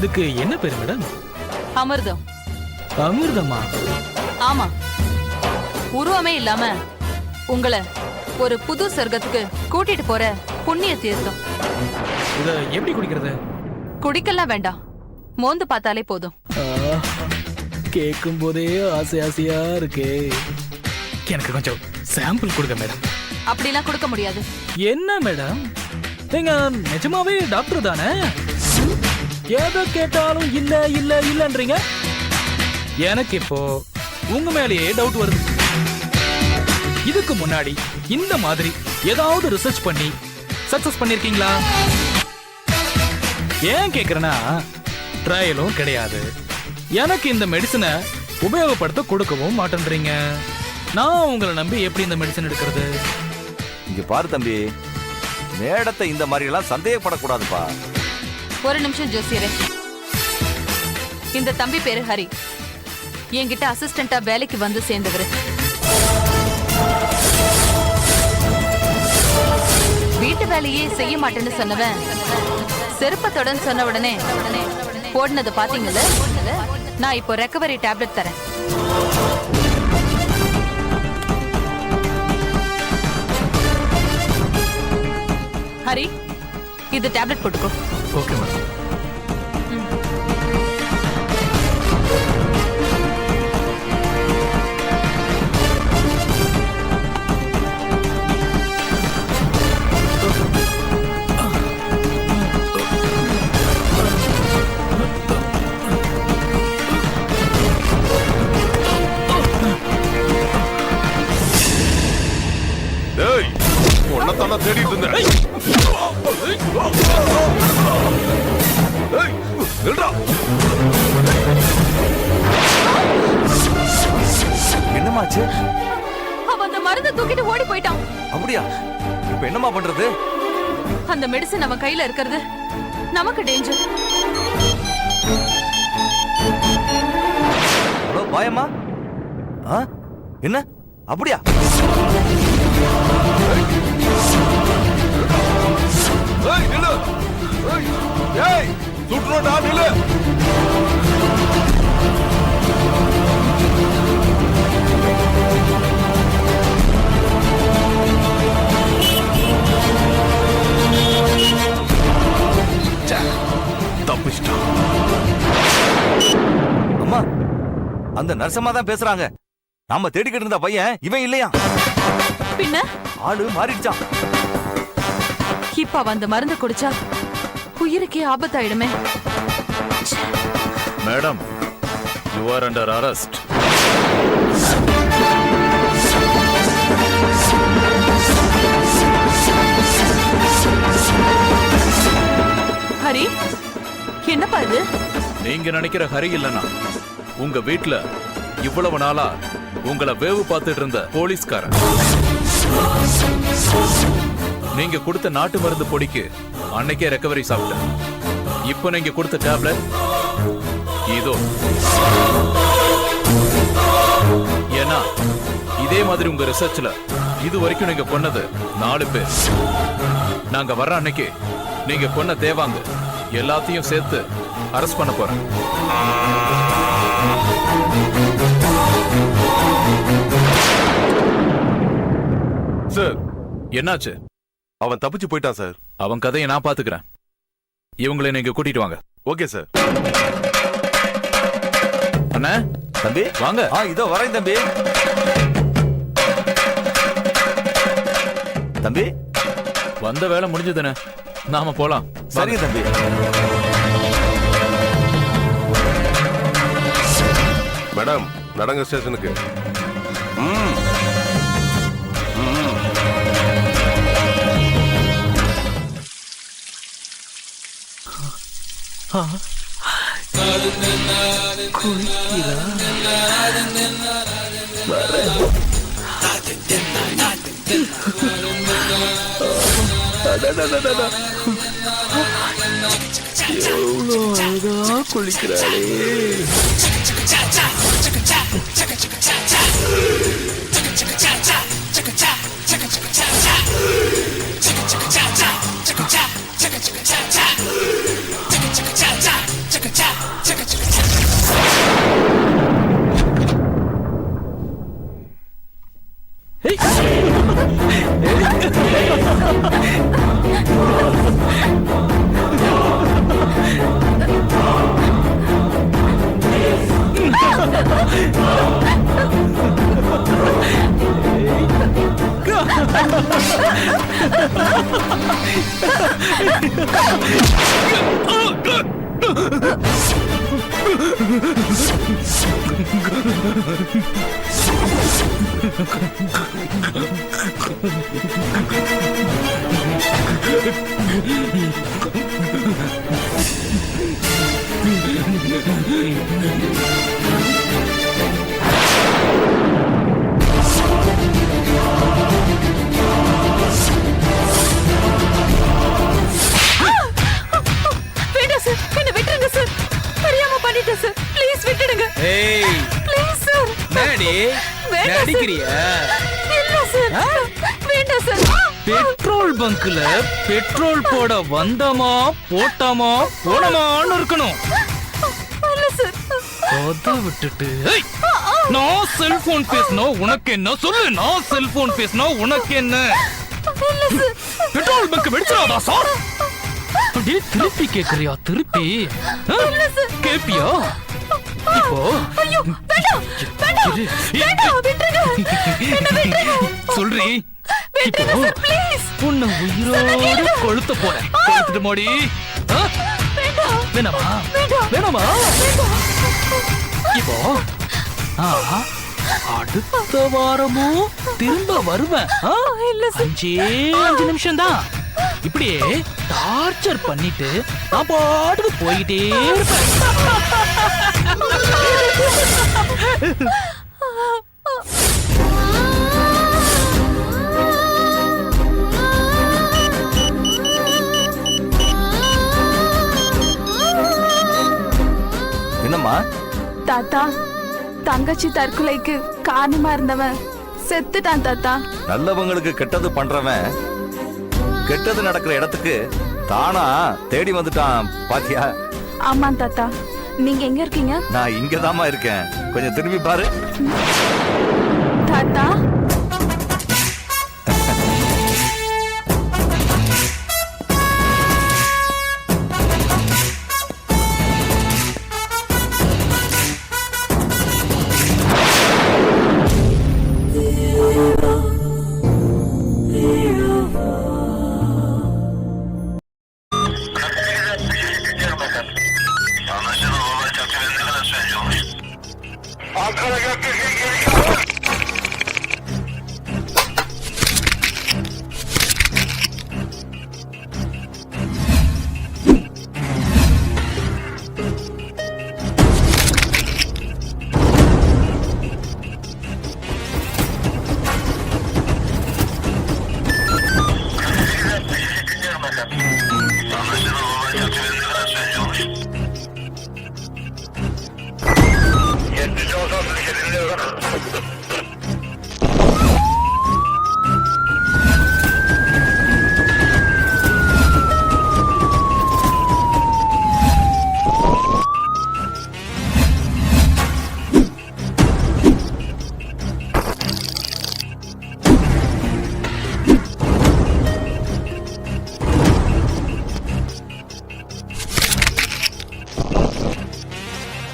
இதுக்கு என்ன பேரு மேடம்? அமிர்தம். அமிர்தமா? ஆமா, உருவமே இல்லாம உங்களை ஒரு புது சொர்க்கத்துக்கு கூட்டிட்டு போற புண்ணிய தீர்த்தம். இத எப்படி குடிக்கிறது? குடிக்கலாம் வேண்டாம், மோந்து பார்த்தாலே போதும். கேட்கும் போதே ஆசை ஆசையா இருக்கே. எனக்கு கொஞ்சம் சாம்பிள் கொடுங்க மேடம். அப்படிலாம் கொடுக்க முடியாது. என்ன மேடம், நீங்க நிஜமாவே டாக்டர் தானே? எதை கேட்டாலும் இல்ல இல்ல இல்லன்றீங்க. எனக்கு இப்போ உங்க மேலேயே டவுட் வருது. இதுக்கு முன்னாடி இந்த மாதிரி ஏதாவது ரிசர்ச் பண்ணி சக்சஸ் பண்ணிருக்கீங்களா? ஏன் கேக்குறேன்னா, ட்ரையலும் கிடையாது. எனக்கு இந்த மெடிசனை உபயோகப்படுத்த கொடுக்கவும் மாட்டேன்றீங்க. நான் உங்களை நம்பி எப்படி இந்த மெடிசன் எடுக்கிறது? இங்க பாரு தம்பி, மேடத்தை இந்த மாதிரி எல்லாம் சந்தேகப்படக்கூடாதுப்பா. ஒரு நிமிஷம் ஜோசியரே, இந்த தம்பி பேரு ஹரி, என்கிட்ட அசிஸ்டண்டா வேலைக்கு வந்து சேர்ந்தவர். வீட்டு வேலையே செய்ய மாட்டேன்னு சொன்னவன் செருப்பத்துடன் சொன்ன உடனே போடுனது பாத்தீங்கல்ல. நான் இப்போ ரெக்கவரி டேப்லெட் தரேன். ஹரி, இது டேப்லெட் போட்டுக்கோ. Okay madam. தேடிட்டு இருந்தேன். என்னமாச்சு? அவன் அந்த மருந்தை தூக்கிட்டு ஓடி போயிட்டான். அப்படியா? இப்ப என்னமா பண்றது? அந்த மெடிசன் அவன் கையில இருக்கிறது நமக்கு டேஞ்சர். ஹலோ பாயம்மா, என்ன அப்படியா? சுற்றுடா நில்லு. தப்பிச்சிட்டான். அம்மா, அந்த நர்சம்மா தான் பேசுறாங்க. நாம தேடிக்கிட்டு இருந்த பையன் இவன் இல்லையா? பின்ன ஆளு மாறிடுச்சான். இப்ப அந்த மருந்து குடிச்சா உயிருக்கே ஆபத்தாயிடுமே. Madam, you are under arrest. Hari, என்னப்பா இது? நீங்க நினைக்கிற ஹரி இல்லனா, உங்க வீட்டுல இவ்வளவு நாளா உங்களை வேவு பார்த்துட்டு இருந்த போலீஸ்காரன். நீங்க கொடுத்த நாட்டு மருந்து பொடிக்கு அன்னைக்கே ரெக்கவரி சாப்பிட்டேன். இப்போ நீங்க கொடுத்த டேப்லெட் இதோ. ஏன்னா இதே மாதிரி உங்க ரிசர்ச்ல இது வரைக்கும் நீங்க கொன்னது 4 பேர். நாங்க வர்ற அன்னைக்கு நீங்க கொன்ன தேவாங்க எல்லாத்தையும் சேர்த்து அரெஸ்ட் பண்ண போறேன். சார், என்னாச்சு? அவன் தப்பிச்சு போயிட்டான் சார். அவன் கதையை நான் பாத்துக்கிறேன். இவங்களை நீங்க கூட்டிட்டு வாங்க. Okay sir. அண்ணா, தம்பி வாங்க. இதோ வரேன் தம்பி. தம்பி, வந்த வேலை முடிஞ்சதுன்னு நாம போலாம். சரிங்க தம்பி. மேடம், நடங்க ஸ்டேஷனுக்கு. எவ்வளோ அழகா குளிக்கிறாளே. வேண்டாம் சார், என்ன விட்டுருங்க சார். தெரியாம பண்ணிட்டேன் சார். ப்ளீஸ் விட்டுடுங்க. ஏய் ப்ளீஸ் சார். நாடி வேண்டாம் சார். நடிக்கிறியா? இல்ல சார். வேண்டாம் சார். பெட்ரோல் பங்க்ல பெட்ரோல் போட வந்தமா போட்டாமா போனமான்னு இருக்கணும். இல்ல சார். அத விட்டுட்டு ஏய், நான் செல்போன் பேசினா உனக்கு என்ன? சொல்லு, நான் செல்போன் பேசினா உனக்கு என்ன? இல்ல சார். பெட்ரோல் பங்க் வெடிச்சாதா சார்? அப்படியே திருப்பி கேக்குறியா? திருப்பி ஆ? கேப்பியா? இப்போ ஐயோ, வேண்டாம். வேண்டாம். இரு. வேண்டாம், விட்டுருங்க. என்ன விட்டுருங்க. சொல்றி, இப்போ விட்டுருங்க சார், ப்ளீஸ். உன்னை உயிரோட கொளுத்த போறேன். கொளுத்துட்டு மோடி. ஆ? வேண்டாம். வேணாமா? வேண்டாம். வேணாமா? வேண்டாம். இப்போ ஆ, அடுத்த வாரமும் திரும்ப வருவேன். ஆ? இல்ல சார். 5 நிமிஷம் தான். இப்படியே டார்ச்சர் பண்ணிட்டு நான் பாட்டுக்கு போயிட்டே இருப்பேன். என்னம்மா? தாத்தா, தங்கச்சி தற்கொலைக்கு காரணமா இருந்தவன் செத்துட்டான் தாத்தா. நல்லவங்களுக்கு கெட்டது பண்றவன் கெட்டது நடக்கிற இடத்துக்கு தானா தேடி வந்துட்டான் பாத்தியா? ஆமா தாத்தா. நீங்க எங்க இருக்கீங்க நான் இங்கதாம்மா இருக்கேன். கொஞ்சம் திரும்பி பாரு. தாத்தா?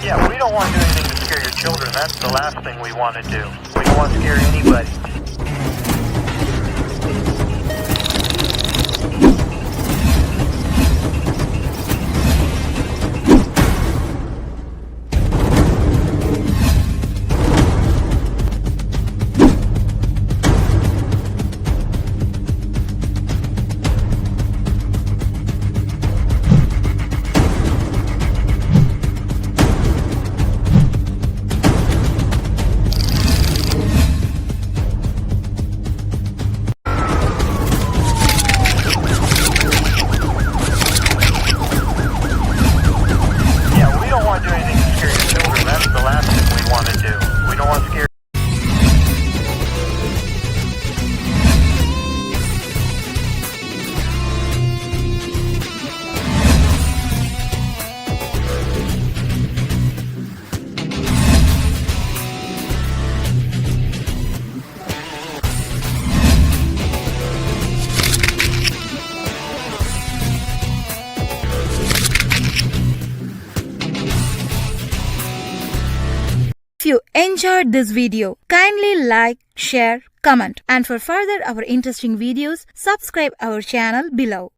Yeah, we don't want to do anything to scare your children. That's the last thing we want to do. We don't want to scare anybody. you enjoyed this video, kindly like, share, comment, and for further our interesting videos, subscribe our channel below.